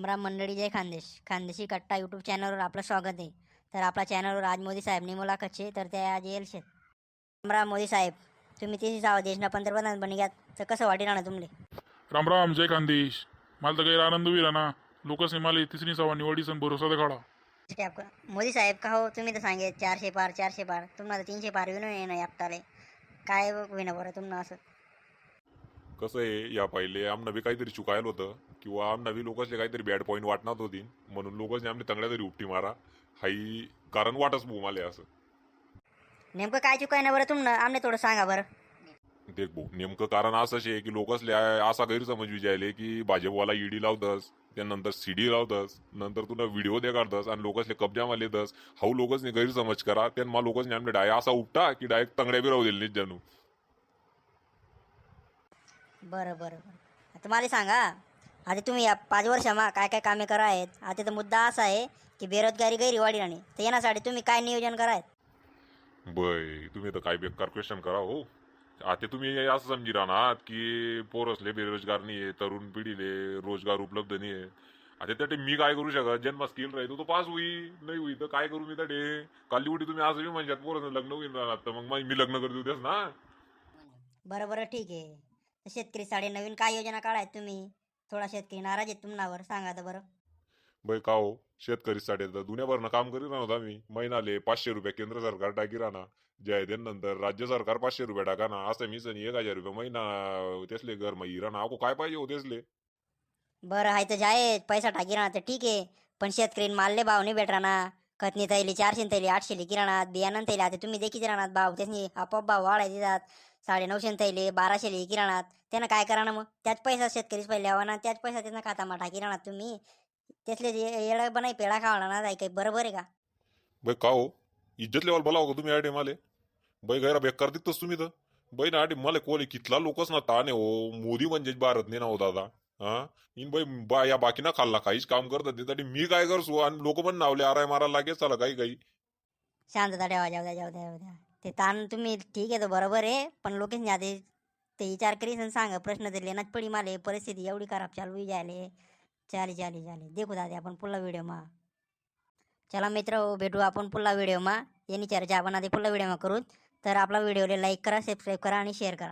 राम मंडळी, जय खानदेश. खानदेशी कट्टा यूट्यूब चॅनलवर आपलं स्वागत आहे. तर आपल्या चॅनलवर आज मोदी साहेबनी मुलाखत छे तर ते आज येईल शेत. राम मोदी साहेब, तुम्ही 30 देशना पंतप्रधान बनी घ्यात तर कसं वाटी राहणार तुमले? राम राम, जय खानदेश. मला तर गैर आनंद होईल ना. लोकसने मला तिसरी सवा निवडीसन भरोसा देखाडा. मोदी साहेब का हो, तुम्ही तर सांगे 400 पार 400 पार, तुम्हाला 300 पार विनो येणं एकटाले काय विना बरं तुम्हाला असं? कसं आहे, या पहिले आमनं बी काहीतरी चुकायला होतं किंवा आमनं बी लोकांचे काहीतरी बॅड पॉईंट वाटणार होती, म्हणून लोकांनी आमने तंगड्या तरी उपटी मारा हाई कारण वाटच भाऊ मला असं. नेमकं काय चुकाय ना बरं तुम्हाला, आमने थोडं सांगा बरं. देख भाऊ, नेमकं कारण असंच आहे की लोकसले असा गैरसमज विचारले की भाजपवाला ईडी लावतस, त्यानंतर सीडी लावतस, नंतर तुला व्हिडिओ दे काढतस आणि लोकसले कब्जामा लेतस. हाऊ लोकसने गैरसमज करा त्यान मा लोकसने आमने डाय असा उपटा की डायरेक्ट तंगड्या बी राहू दिले जानू. बरं बरं बरं, आता मला सांगा, आता तुम्ही या 5 वर्षामा काय काय कामे करा आहेत. आता तर मुद्दा असा आहे की बेरोजगारी गैरी वाढी राहणे, तर येण्यासाठी तुम्ही काय नियोजन करायत? बय तुम्ही तर काय बेकार क्वेश्चन करा हो. आता तुम्ही असं समजी राहणार की पोरसले बेरोजगार नाही आहे, तरुण पिढीले रोजगार उपलब्ध नाही आहे. आता त्यासाठी मी काय करू शकत? जन्म स्किल राहतो तो पास होई नाही होई तर काय करू मी त्याडे? काली उठी तुम्ही असं बी म्हणतात पोरस लग्न होईल राहणार, तर मग मी लग्न करतो तेच ना. बरं बरं ठीक आहे. तर शेतकरीसाठी नवीन काय योजना काढायत तुम्ही? थोडा शेतकरी नाराज आहेत तुम्हावर, सांगा तर बरं. बय का हो, शेतकरीसाठी तर दुनियाभरनं काम करीत राहणार आम्ही. महिनाले 500 रुपये केंद्र सरकार टाकी राहणार, जे आहे त्यानंतर राज्य सरकार 500 रुपये टाका ना. असं मी 1000 रुपये महिना तेसले घर मग राहणार. अको काय पाहिजे हो तेसले? बरं आहे तर जाय पैसा टाकी राहणार तर ठीक आहे, पण शेतकरी मालले भाव नाही भेट राहणार. खतनी थैली 400 थैली 800 किराणात, बियाणं थैली आता तुम्ही देखील राहणार भाव त्यासनी आपोआप भाव वाढायचे जात. 950 थैली 1200 किराणात, त्यानं काय करा ना मग? त्याच पैसा शेतकरीच पहिले यावा ना, त्याच पैसा त्यांना खातामा टाकी राहणार तुम्ही. त्यातले येडा बनाई पेढा खावणार ना, काही बरोबर आहे का? बय का हो, इज्जत लेवल बोलाव का तुम्ही आटे माले? बाई गैरा बेकार दिसतोस तुम्ही तर. बाई ना आटे मला कोले कितला लोकच ना ताने हो. मोदी म्हणजे भारत ने ना हो दादा. हा इन बाई बा या बाकी ना खाल्ला काहीच काम करतात त्यासाठी मी काय करसो आणि लोक पण नावले आराय मारायला लागेल चला काही काही. शांतता ठेवा, जाऊ द्या जाऊ द्या जाऊ द्या. ते ताण तुम्ही ठीक आहे, तो बरोबर आहे, पण लोकेश आधी ते विचार करीस आणि सांगा. प्रश्न तर लेनाच पडी माले, परिस्थिती एवढी खराब चालू आहे जायले. चाली चाली चाली देखू दादा आपण पुन्हा व्हिडिओ मा. चला मित्र हो, भेटू आपण पुन्हा व्हिडिओ मा. यांनी चर्चा आपण आधी पुन्हा व्हिडिओ मा करू. तर आपला व्हिडिओला लाईक करा, सबस्क्राईब करा आणि शेअर करा.